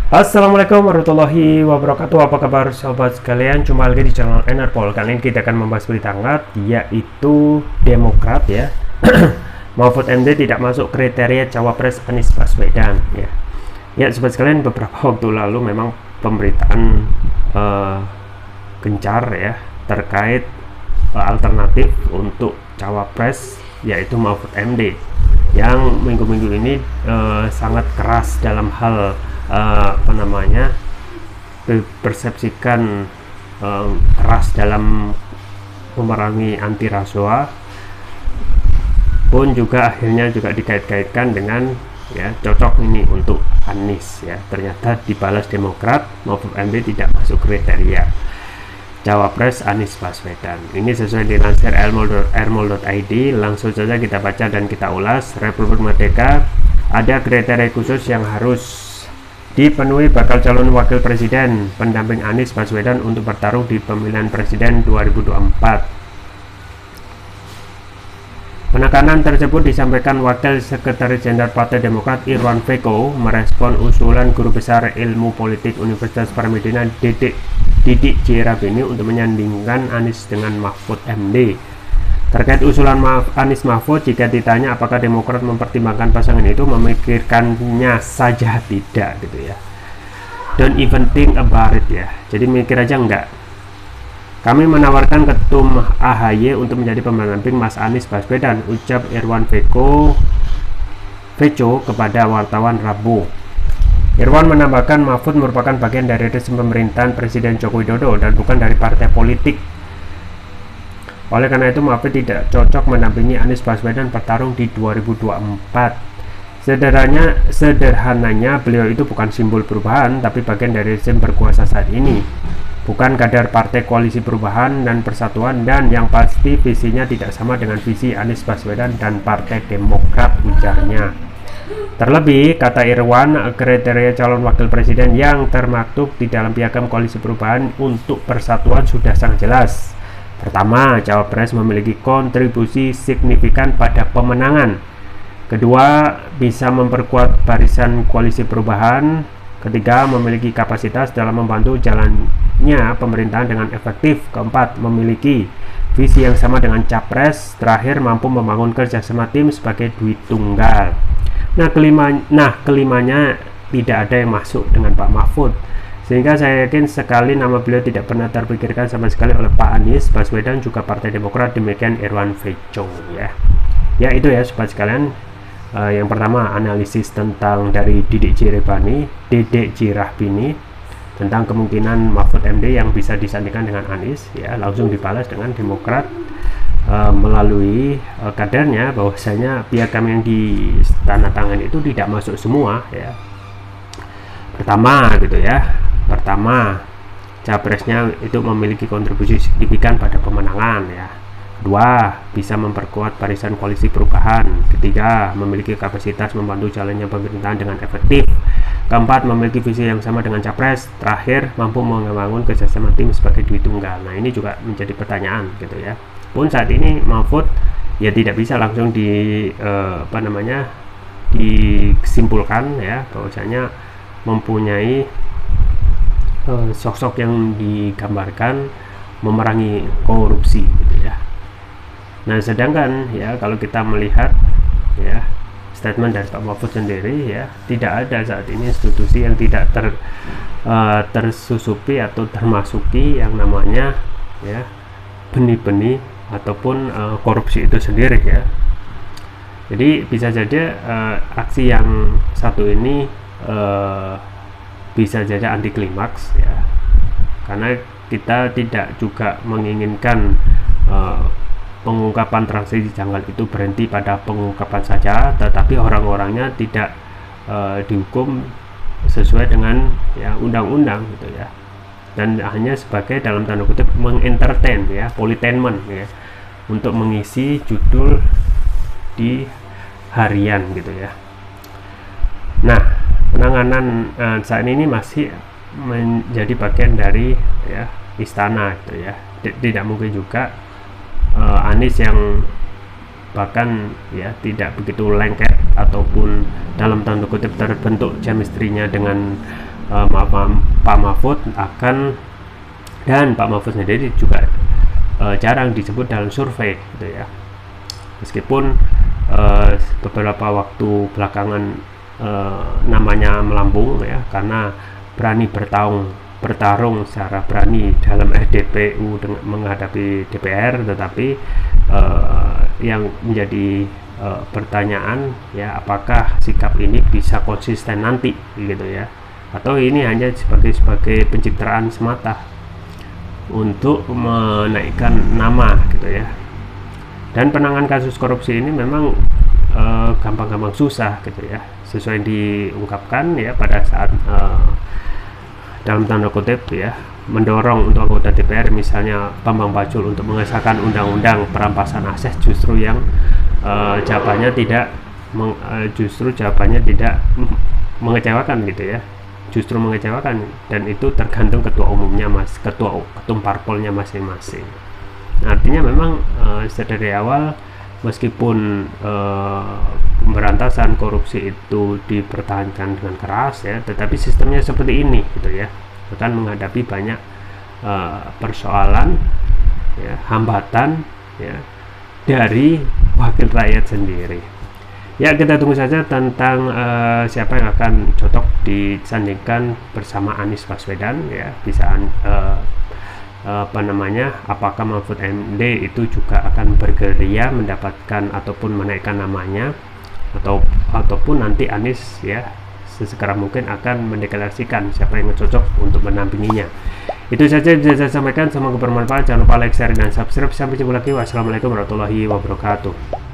Assalamualaikum warahmatullahi wabarakatuh. Apa kabar sobat sekalian? Jumpa lagi di channel Enerpol. Kali ini kita akan membahas berita hangat, yaitu Demokrat ya Mahfud MD tidak masuk kriteria cawapres Anies Baswedan ya. Ya sobat sekalian, beberapa waktu lalu memang pemberitaan gencar ya terkait alternatif untuk cawapres, yaitu Mahfud MD yang minggu-minggu ini sangat keras dalam hal persepsikan keras dalam memerangi anti rasuah, pun juga akhirnya juga dikait-kaitkan dengan ya cocok ini untuk Anies ya. Ternyata dibalas Demokrat, Mahfud MD tidak masuk kriteria cawapres Anies Baswedan. Ini sesuai dilansir ermol.id. Langsung saja kita baca dan kita ulas. Republik Merdeka, ada kriteria khusus yang harus dipenuhi bakal calon wakil presiden pendamping Anies Baswedan untuk bertarung di pemilihan presiden 2024. Penekanan tersebut disampaikan Wakil Sekretaris Jenderal Partai Demokrat Irwan Veko merespon usulan Guru Besar Ilmu Politik Universitas Paramadina Didik J. Rabini untuk menyandingkan Anies dengan Mahfud MD. Terkait usulan Anies Mahfud, jika ditanya apakah Demokrat mempertimbangkan pasangan itu, memikirkannya saja tidak gitu ya. Don't even think about it ya. Jadi mikir aja enggak. Kami menawarkan Ketum AHY untuk menjadi pendamping Mas Anies Baswedan, ucap Irwan Veco kepada wartawan Rabu. Irwan menambahkan Mahfud merupakan bagian dari rezim pemerintahan Presiden Joko Widodo dan bukan dari partai politik. Oleh karena itu, Mahfud tidak cocok mendampingi Anies Baswedan bertarung di 2024. Sederhananya, beliau itu bukan simbol perubahan, tapi bagian dari rezim berkuasa saat ini. Bukan kader partai koalisi perubahan dan persatuan, dan yang pasti visinya tidak sama dengan visi Anies Baswedan dan Partai Demokrat, ujarnya. Terlebih, kata Irwan, kriteria calon wakil presiden yang termaktub di dalam piagam koalisi perubahan untuk persatuan sudah sangat jelas. Pertama, cawapres memiliki kontribusi signifikan pada pemenangan. Kedua, bisa memperkuat barisan koalisi perubahan. Ketiga, memiliki kapasitas dalam membantu jalannya pemerintahan dengan efektif. Keempat, memiliki visi yang sama dengan capres. Terakhir, mampu membangun kerjasama tim sebagai duit tunggal. Kelimanya tidak ada yang masuk dengan Pak Mahfud, sehingga saya yakin sekali nama beliau tidak pernah terpikirkan sama sekali oleh Pak Anies Baswedan juga Partai Demokrat. Demikian Irwan Veco ya. Ya itu ya sobat sekalian. Yang pertama, analisis tentang dari Didik J. Rabini tentang kemungkinan Mahfud MD yang bisa disandingkan dengan Anies ya. Langsung dibalas dengan Demokrat melalui kadernya bahwasanya piagam yang ditandatangani itu tidak masuk semua ya. Pertama gitu ya. Pertama, capresnya itu memiliki kontribusi signifikan pada pemenangan ya. Kedua, bisa memperkuat barisan koalisi perubahan. Ketiga, memiliki kapasitas membantu jalannya pemerintahan dengan efektif. Keempat, memiliki visi yang sama dengan capres. Terakhir, mampu membangun kerjasama tim sebagai duit tunggal. Nah, ini juga menjadi pertanyaan gitu ya. Pun saat ini Mahfud ya tidak bisa langsung disimpulkan ya bahwasanya mempunyai sosok yang digambarkan memerangi korupsi gitu ya. Nah, sedangkan ya kalau kita melihat ya statement dari Pak Mahfud sendiri ya, tidak ada saat ini institusi yang tidak tersusupi atau termasuki yang namanya ya benih-benih ataupun korupsi itu sendiri ya. Jadi bisa saja aksi yang satu ini bisa jadi anti klimaks ya, karena kita tidak juga menginginkan pengungkapan transaksi janggal itu berhenti pada pengungkapan saja, tetapi orang-orangnya tidak dihukum sesuai dengan ya undang-undang gitu ya, dan hanya sebagai dalam tanda kutip mengentertain ya, politainment ya, untuk mengisi judul di harian gitu ya. Nah, penanganan saat ini masih menjadi bagian dari ya istana gitu ya. Tidak mungkin juga Anies yang bahkan ya tidak begitu lengket ataupun dalam tanda kutip terbentuk chemistry-nya dengan Pak Mahfud akan, dan Pak Mahfud sendiri juga jarang disebut dalam survei gitu ya, meskipun beberapa waktu belakangan namanya melambung ya, karena berani bertarung secara berani dalam RDPU dengan menghadapi DPR. Tetapi yang menjadi pertanyaan ya, apakah sikap ini bisa konsisten nanti gitu ya, atau ini hanya sebagai pencitraan semata untuk menaikkan nama gitu ya. Dan penanganan kasus korupsi ini memang gampang-gampang susah gitu ya, sesuai yang diungkapkan ya pada saat dalam tanda kutip ya, mendorong untuk anggota DPR misalnya Bambang Pacul untuk mengesahkan undang-undang perampasan aset, justru yang jawabannya tidak mengecewakan gitu ya, justru mengecewakan, dan itu tergantung ketua umumnya ketum parpolnya masing-masing. Nah, artinya memang dari awal meskipun pemberantasan korupsi itu dipertahankan dengan keras ya, tetapi sistemnya seperti ini gitu ya, akan menghadapi banyak persoalan ya, hambatan ya, dari wakil rakyat sendiri. Ya, kita tunggu saja tentang siapa yang akan cocok disandingkan bersama Anies Baswedan ya, bisa apakah Mahfud MD itu juga akan bergerilya mendapatkan ataupun menaikkan namanya, ataupun nanti Anies ya sesegera mungkin akan mendeklarasikan siapa yang cocok untuk menampinginya. Itu saja yang bisa saya sampaikan, semoga bermanfaat. Jangan lupa like, share, dan subscribe. Sampai jumpa lagi. Wassalamualaikum warahmatullahi wabarakatuh.